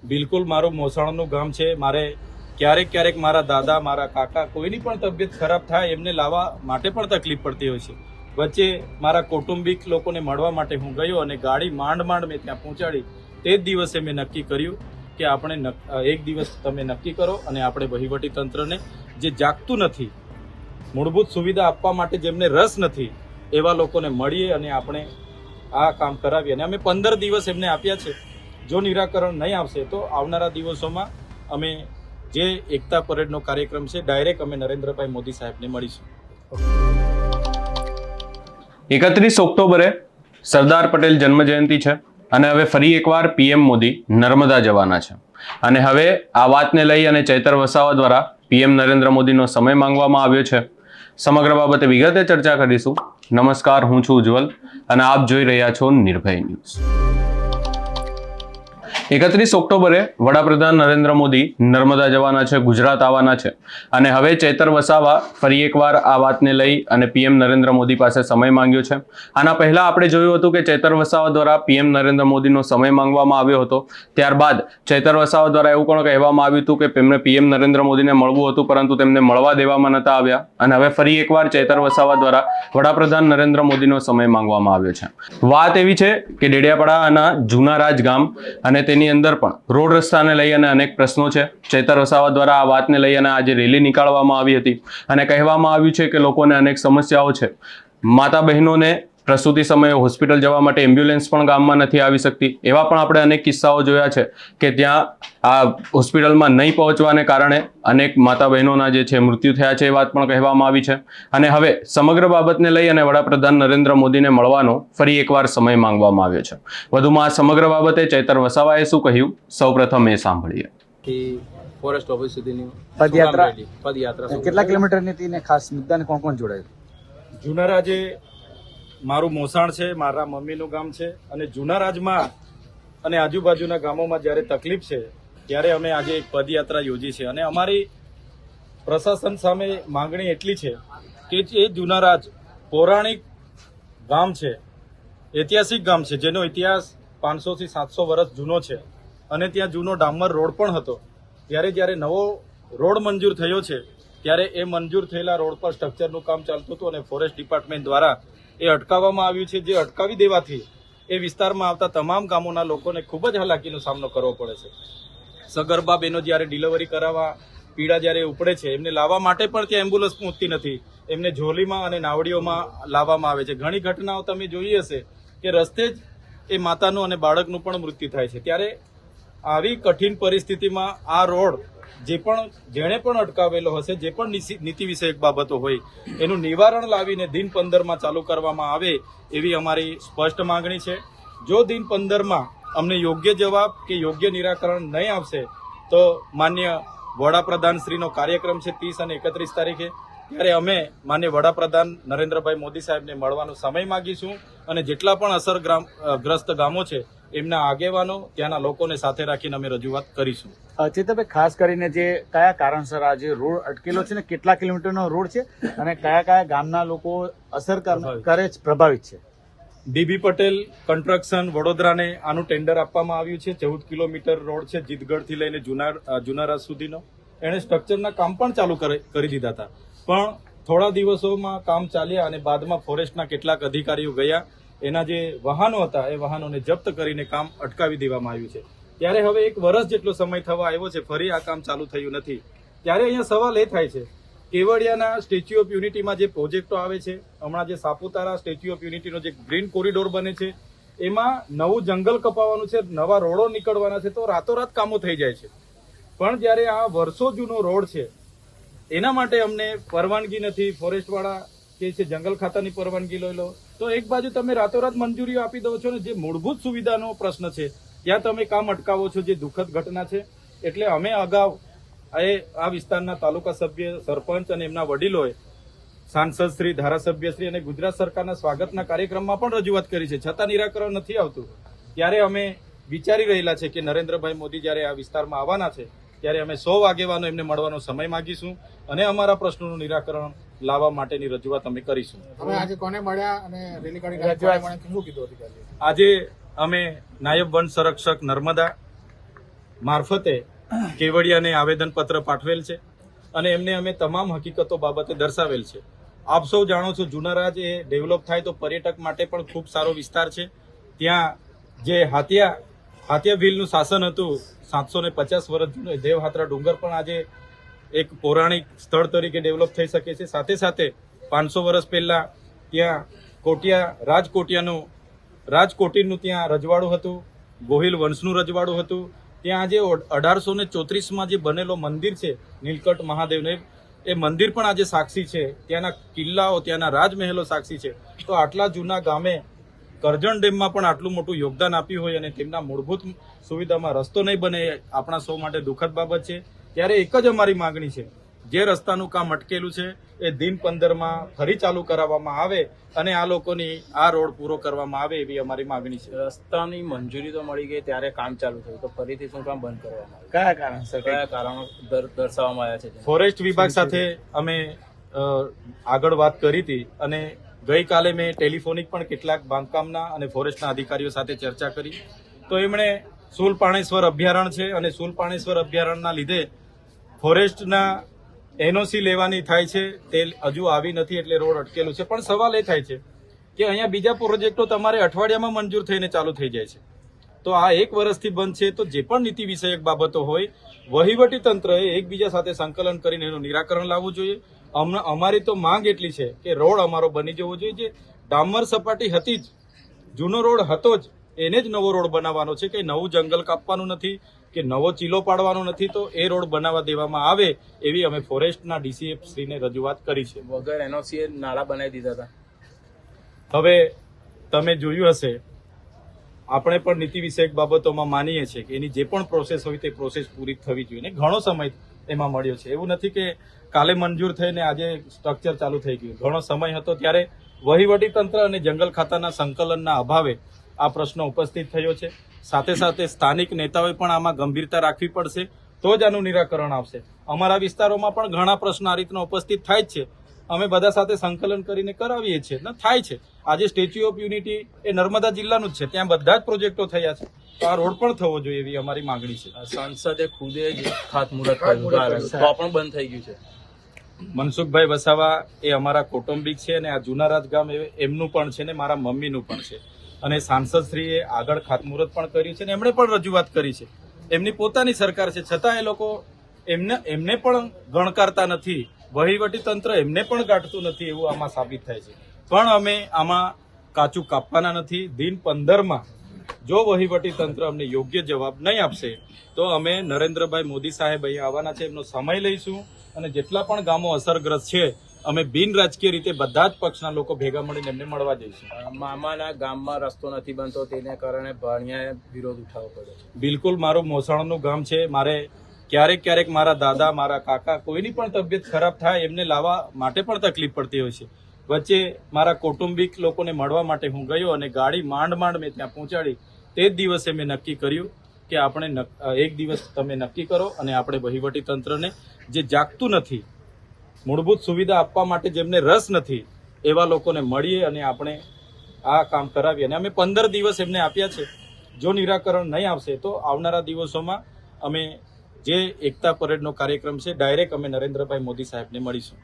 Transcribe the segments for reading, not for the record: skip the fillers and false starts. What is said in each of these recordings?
બિલકુલ મારું મોસાણાનું ગામ છે. મારે ક્યારેક મારા દાદા, મારા કાકા, કોઈની પણ તબિયત ખરાબ થાય એમને લાવવા માટે પણ તકલીફ પડતી હોય છે. વચ્ચે મારા કૌટુંબિક લોકોને મળવા માટે હું ગયો અને ગાડી માંડ મેં ત્યાં પહોંચાડી. તે જ દિવસે મેં નક્કી કર્યું કે આપણે એક દિવસ તમે નક્કી કરો અને આપણે વહીવટી તંત્રને જે જાગતું નથી, મૂળભૂત સુવિધા આપવા માટે જેમને રસ નથી એવા લોકોને મળીએ અને આપણે આ કામ કરાવીએ. અને અમે 15 દિવસ એમને આપ્યા છે. જો નિરાકરણ નહીં આવશે તો આવનારા દિવસોમાં અમે જે એકતા પરેડનો કાર્યક્રમ છે ડાયરેક્ટ અમે નરેન્દ્રભાઈ મોદી સાહેબને મળીશું. 31 ઓક્ટોબરે સરદાર પટેલ જન્મજયંતિ છે અને હવે ફરી એકવાર પીએમ મોદી નર્મદા જવાના છે. અને હવે આ વાતને લઈ અને ચૈતર વસાવા દ્વારા પીએમ નરેન્દ્ર મોદીનો સમય માંગવામાં આવ્યો છે. સમગ્ર બાબતે વિગતે ચર્ચા કરીશું. નમસ્કાર, હું છું ઉજ્જવલ અને આપ જોઈ રહ્યા છો નિર્ભય ન્યૂઝ. 31 ઓક્ટોબરે વડાપ્રધાન નરેન્દ્ર મોદી નર્મદા જવાના છે, ગુજરાત આવવાના છે. અને હવે ચૈતર વસાવા ફરી એકવાર આ વાતને લઈ અને પીએમ નરેન્દ્ર મોદી પાસે સમય માંગ્યો છે. આના પહેલા આપણે જોયું હતું કે ચૈતર વસાવા દ્વારા પીએમ નરેન્દ્ર મોદીનો સમય માંગવામાં આવ્યો હતો. ત્યારબાદ ચૈતર વસાવા દ્વારા એવું પણ કહેવામાં આવ્યું હતું કે તેમને પીએમ નરેન્દ્ર મોદીને મળવું હતું, પરંતુ તેમને મળવા દેવામાં નતા આવ્યા. અને હવે ફરી એકવાર ચૈતર વસાવા દ્વારા વડાપ્રધાન નરેન્દ્ર મોદીનો સમય માંગવામાં આવ્યો છે. વાત એવી છે કે ડેડિયાપાડાના જૂના રાજ ગામ અને તેની અંદર પણ રોડ રસ્તાને લઈ અને અનેક પ્રશ્નો છે. ચૈતર વસાવા દ્વારા આ વાતને લઈ અને આજે રેલી નીકાળવામાં આવી હતી અને કહેવામાં આવ્યું છે કે લોકોને અનેક સમસ્યાઓ છે. માતા બહેનોને પ્રસૂતિ સમયે હોસ્પિટલ જવા માટે એમ્બ્યુલન્સ પણ ગામમાં નથી આવી શકતી. એવા પણ આપણે અનેક કિસ્સાઓ જોયા છે કે ત્યાં આ હોસ્પિટલમાં નહીં પહોંચવાને કારણે અનેક માતા બહેનોના જે છે મૃત્યુ થયા છે, એ વાત પણ કહેવામાં આવી છે. અને હવે સમગ્ર બાબતને લઈ અને વડાપ્રધાન નરેન્દ્ર મોદીને મળવાનો ફરી એકવાર સમય માંગવામાં આવ્યો છે. વધુમાં આ સમગ્ર બાબતે ચૈતર વસાવાએ શું કહ્યું, સૌપ્રથમ એ સાંભળીએ. ફોરેસ્ટ ઓફિસ સુધીની પદયાત્રા કેટલા કિલોમીટરની હતી ને ખાસ મુદ્દાને કોણ કોણ જોડાયું? જૂના રાજે મારું મોસાણ છે, મારા મમ્મીનું ગામ છે. અને જૂના રાજમાં અને આજુબાજુના ગામોમાં જ્યારે તકલીફ છે ત્યારે અમે આજે એક પદયાત્રા યોજી છે. અને અમારી પ્રશાસન સામે માંગણી એટલી છે કે એ જૂના રાજ પૌરાણિક ગામ છે, ઐતિહાસિક ગામ છે, જેનો ઇતિહાસ 500 થી 700 વર્ષ જૂનો છે. અને ત્યાં જૂનો ડામર રોડ પણ હતો. જ્યારે નવો રોડ મંજૂર થયો છે ત્યારે એ મંજૂર થયેલા રોડ પર સ્ટ્રક્ચરનું કામ ચાલતું હતું અને ફોરેસ્ટ ડિપાર્ટમેન્ટ દ્વારા એ અટકાવવામાં આવ્યું છે. જે અટકાવી દેવાથી એ વિસ્તારમાં આવતા તમામ ગામોના લોકોને ખૂબ જ હાલાકીનો સામનો કરવો પડે છે. સગર્ભા બહેનો જ્યારે ડિલિવરી કરાવવા પીડા જ્યારે ઉપડે છે, એમને લાવવા માટે પણ ત્યાં એમ્બ્યુલન્સ પહોંચતી નથી. એમને ઝોલીમાં અને નાવડીઓમાં લાવવામાં આવે છે. ઘણી ઘટનાઓ તમે જોઈ હશે કે રસ્તે જ એ માતાનું અને બાળકનું પણ મૃત્યુ થાય છે. ત્યારે આવી કઠિન પરિસ્થિતિમાં આ રોડ જેણે પણ અટકાવેલો હશે, જે પણ નીતિ વિષયક બાબતો હોય એનું નિવારણ લાવીને દિન 15માં ચાલુ કરવામાં આવે એવી અમારી સ્પષ્ટ માંગણી છે. જો દિન 15માં અમને યોગ્ય જવાબ કે યોગ્ય નિરાકરણ નહીં આવશે તો માન્ય વડાપ્રધાન શ્રીનો કાર્યક્રમ છે 30 અને 31 તારીખે, ત્યારે અમે માન્ય વડાપ્રધાન નરેન્દ્રભાઈ મોદી સાહેબને મળવાનો સમય માગીશું. અને જેટલા પણ અસરગ્રસ્ત ગામો છે એમના આગેવાનો, ત્યાંના લોકોને સાથે રાખીને અમે રજૂઆત કરીશું. ચેતરભાઈ, ખાસ કરીને જે કયા કારણસર આ જે રોડ અટકેલો છે ને કેટલા કિલોમીટરનો રોડ છે અને કયા ગામના લોકો અસર કરે પ્રભાવિત છે? ડીબી પટેલ કન્સ્ટ્રક્શન વડોદરાને આનું ટેન્ડર આપવામાં આવ્યું છે. 14 કિલોમીટર રોડ છે, જીતગઢથી લઈને જુનારાજ સુધીનો. એણે સ્ટ્રક્ચરના કામ પણ ચાલુ કરી દીધા હતા, પણ થોડા દિવસોમાં કામ ચાલ્યા અને બાદમાં ફોરેસ્ટના કેટલાક અધિકારીઓ ગયા. એના જે વાહનો હતા એ વાહનોને જપ્ત કરીને કામ અટકાવી દેવામાં આવ્યું છે. ત્યારે હવે 1 વર્ષ જેટલો સમય થવા આવ્યો છે, ફરી આ કામ ચાલુ થયું નથી. ત્યારે અહીંયા સવાલ એ થાય છે, કેવડિયાના સ્ટેચ્યુ ઓફ યુનિટીમાં જે પ્રોજેક્ટો આવે છે, હમણાં જે સાપુતારા સ્ટેચ્યુ ઓફ યુનિટીનો જે ગ્રીન કોરિડોર બને છે, એમાં નવું જંગલ કપાવવાનું છે, નવા રોડો નીકળવાના છે, તો રાતોરાત કામો થઈ જાય છે. પણ જ્યારે આ વર્ષો જૂનો રોડ છે એના માટે અમને પરવાનગી નથી. ફોરેસ્ટવાળા કે છે જંગલ ખાતાની પરવાનગી લઈ લો, તો એક બાજુ તમે રાતોરાત મંજૂરીઓ આપી દો છો ને જે મૂળભૂત સુવિધાનો પ્રશ્ન છે ત્યાં તમે કામ અટકાવો છો, જે દુઃખદ ઘટના છે. એટલે અમે અગાઉ આ વિસ્તારના તાલુકા સભ્ય, સરપંચ અને એમના વડીલોએ સાંસદ શ્રી, ધારાસભ્ય શ્રી અને ગુજરાત સરકારના સ્વાગતના કાર્યક્રમમાં પણ રજૂઆત કરી છે, છતાં નિરાકરણ નથી આવતું. ત્યારે અમે વિચારી રહેલા છે કે નરેન્દ્રભાઈ મોદી જ્યારે આ વિસ્તારમાં આવવાના છે ત્યારે અમે 100 આગેવાનો એમને મળવાનો સમય માંગીશું અને અમારા પ્રશ્નોનું નિરાકરણ લાવવા માટેની રજૂઆત અમે કરીશું. આજે કોને મળ્યા અને રેલી કાઢી શું કીધું? આજે અમે નાયબ વન સંરક્ષક નર્મદા, મારફતે કેવડિયાને આવેદનપત્ર પાઠવેલ છે અને એમને અમે તમામ હકીકતો બાબતે દર્શાવેલ છે. આપ સૌ જાણો છો, જુનારાજ એ ડેવલપ થાય તો પર્યટક માટે પણ ખૂબ સારો વિસ્તાર છે. ત્યાં જે હાથિયા ભીલનું શાસન હતું, 750 વર્ષ જૂનું દેવહાત્રા ડુંગર પણ આજે એક પૌરાણિક સ્થળ તરીકે ડેવલપ થઈ શકે છે. સાથે સાથે 500 વર્ષ પહેલા ત્યાં રાજકોટીનું ત્યાં રજવાડું હતું, ગોહિલ વંશનું રજવાડું હતું. ત્યાં આજે 1834માં જે બનેલો મંદિર છે નીલકંઠ મહાદેવને, એ મંદિર પણ આજે સાક્ષી છે. ત્યાંના કિલ્લાઓ, ત્યાંના રાજમહેલો સાક્ષી છે. તો આટલા જૂના ગામે કરજણ ડેમમાં પણ આટલું મોટું યોગદાન આપ્યું હોય અને તેમના મૂળભૂત સુવિધામાં રસ્તો નહીં બને, એ આપણા સૌ માટે દુઃખદ બાબત છે. ત્યારે એક જ અમારી માંગણી છે, જે રસ્તાનું કામ અટકેલું છે એ દિન 15માં ફરી ચાલુ કરાવવામાં આવે અને આ લોકોની આ રોડ પૂરો કરવામાં આવે, એવી અમારી માંગણી છે. રસ્તાની મંજૂરી તો મળી ગઈ ત્યારે કામ ચાલુ થયું, તો ફરીથી શું કામ બંધ કરવામાં આવ્યું? કયા કારણસર? કયા કારણો દર્શાવવામાં આવ્યા છે? ફોરેસ્ટ વિભાગ સાથે અમે આગળ વાત કરી હતી અને ગઈકાલે મેં ટેલિફોનિક પણ કેટલાક બાંધકામના અને ફોરેસ્ટના અધિકારીઓ સાથે ચર્ચા કરી. તો એમણે સુલપાણેશ્વર અભયારણ્ય છે અને સુલપાણેશ્વર અભયારણ્યના લીધે ફોરેસ્ટના એનઓસી લેવાની થાય છે, તે હજુ આવી નથી એટલે રોડ અટકેલું છે. પણ સવાલ એ થાય છે કે અહીંયા બીજા પ્રોજેક્ટો તમારે અઠવાડિયામાં મંજૂર થઈને ચાલુ થઈ જાય છે, તો આ 1 વર્ષથી બંધ છે. તો જે પણ નીતિ વિષયક બાબતો હોય, વહીવટી તંત્રએ એકબીજા સાથે સંકલન કરીને એનું નિરાકરણ લાવવું જોઈએ. અમારી તો માંગ એટલી છે કે રોડ અમારો બની જવો જોઈએ. જે ડામર સપાટી હતી જ, જૂનો રોડ હતો જ, એને જ નવો રોડ બનાવવાનો છે. કે નવું જંગલ કાપવાનું નથી કે નવો ચીલો પાડવાનો નથી. તો એ રોડ બનાવવા દેવામાં આવે એવી અમે ફોરેસ્ટના ડીસીએફ શ્રીને રજૂઆત કરી છે. વગર એનઓસી નાળા બનાવી દીધા હતા. હવે તમે જોયું હશે, આપણે પણ નીતિ વિષયક બાબતોમાં માનીએ છીએ કે એની જે પણ પ્રોસેસ હોય તે પ્રોસેસ પૂરી થવી જોઈએ. ને ઘણો સમય એમાં મળ્યો છે. એવું નથી કે કાલે મંજૂર થઈને આજે સ્ટ્રક્ચર ચાલુ થઈ ગયું. ઘણો સમય હતો. ત્યારે વહીવટી તંત્ર અને જંગલ ખાતાના સંકલનના અભાવે આ પ્રશ્ન ઉપસ્થિત થયો છે. સાથે સાથે સ્થાનિક નેતાઓએ પણ આમાં ગંભીરતા રાખવી પડશે, તો જ આનું નિરાકરણ આવશે. અમારા વિસ્તારોમાં પણ ઘણા પ્રશ્નો આ રીતના ઉપસ્થિત થાય જ છે. અમે બધા સાથે સંકલન કરીને કરાવીએ છીએ ને થાય છે. આજે સ્ટેચ્યુ ઓફ યુનિટી એ નર્મદા જિલ્લાનું જ છે, ત્યાં બધા જ પ્રોજેક્ટો થયા છે. તો આ રોડ પણ થવો જોઈએ એવી અમારી માંગણી છે. સંસદે ખુદે જ ખાતમુહૂર્ત કર્યું તો પણ બંધ થઈ ગયું છે. મનસુખભાઈ વસાવા એ અમારા કૌટુંબિક છે અને આ જુનારાજ ગામ એમનું પણ છે ને મારા મમ્મીનું પણ છે. અને સાંસદશ્રીએ આગળ ખાતમુહૂર્ત પણ કર્યું છે અને એમણે પણ રજૂઆત કરી છે. એમની પોતાની સરકાર છે, છતાં એ લોકો એમને પણ ગણકારતા નથી, વહીવટી તંત્ર એમને પણ ગાંઠતું નથી, એવું આમાં સાબિત થાય છે. પણ અમે આમાં કાચું કાપવાના નથી. દિન 15માં જો વહીવટી તંત્ર અમને યોગ્ય જવાબ નહીં આપશે તો અમે નરેન્દ્રભાઈ મોદી સાહેબ અહીંયા આવવાના છે, એમનો સમય લઈશું અને જેટલા પણ ગામો અસરગ્રસ્ત છે અમે બિન રાજકીય રીતે બધા જ પક્ષના લોકો ભેગા મળીને એમને મળવા જઈશું. મામાના ગામમાં રસ્તો નથી બનતો, તેને કારણે ભાણિયાએ વિરોધ ઉઠાવવો પડ્યો છે. બિલકુલ, મારું મોસાણનું ગામ છે. મારે ક્યારેક મારા દાદા, મારા કાકા, કોઈની પણ તબિયત ખરાબ થાય એમને લાવવા માટે પણ તકલીફ પડતી હોય છે. વચ્ચે મારા કૌટુંબિક લોકોને મળવા માટે હું ગયો અને ગાડી માંડ મેં ત્યાં પહોંચાડી. તે જ દિવસે મેં નક્કી કર્યું કે આપણે એક દિવસ તમે નક્કી કરો અને આપણે વહીવટી તંત્રને જે જાગતું નથી, મૂળભૂત સુવિધા આપવા માટે જેમને રસ નથી, એવા લોકોને મળીએ અને આપણે આ કામ કરાવીએ. અને અમે 15 દિવસ એમને આપ્યા છે. જો નિરાકરણ નહીં આવશે તો આવનારા દિવસોમાં અમે જે એકતા પરેડનો કાર્યક્રમ છે, ડાયરેક્ટ અમે નરેન્દ્રભાઈ મોદી સાહેબને મળીશું.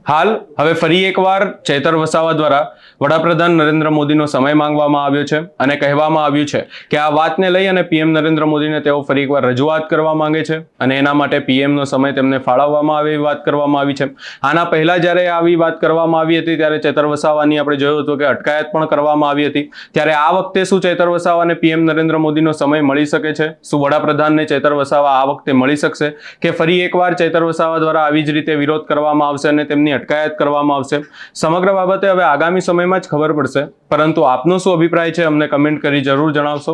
હાલ હવે ફરી એકવાર ચેતર વસાવા દ્વારા વડાપ્રધાન નરેન્દ્ર મોદીનો સમય માંગવામાં આવ્યો છે અને કહેવામાં આવ્યું છે કે આ વાતને લઈ અને પીએમ નરેન્દ્ર મોદીને તેઓ ફરી એકવાર રજૂઆત કરવા માંગે છે અને એના માટે પીએમનો સમય તેમને ફાળવવામાં આવે એવી વાત કરવામાં આવી છે. આના પહેલા જ્યારે આવી વાત કરવામાં આવી હતી ત્યારે ચેતર વસાવાની આપણે જોયું હતું કે અટકાયત પણ કરવામાં આવી હતી. ત્યારે આ વખતે શું ચેતર વસાવાને પીએમ નરેન્દ્ર મોદીનો સમય મળી શકે છે? શું વડાપ્રધાનને ચેતર વસાવા આ વખતે મળી શકશે કે ફરી એકવાર ચેતર વસાવા દ્વારા આવી જ રીતે વિરોધ કરવામાં આવશે અને તેમની અટકાયત કરવામાં આવશે? સમગ્ર બાબતે હવે આગામી સમયમાં જ ખબર પડશે. પરંતુ આપનો શું અભિપ્રાય છે અમને કમેન્ટ કરી જરૂર જણાવશો.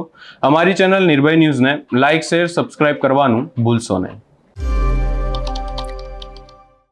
અમારી ચેનલ નિર્ભય ન્યૂઝને લાઇક, શેર, સબસ્ક્રાઇબ કરવાનું ભૂલશો નહીં.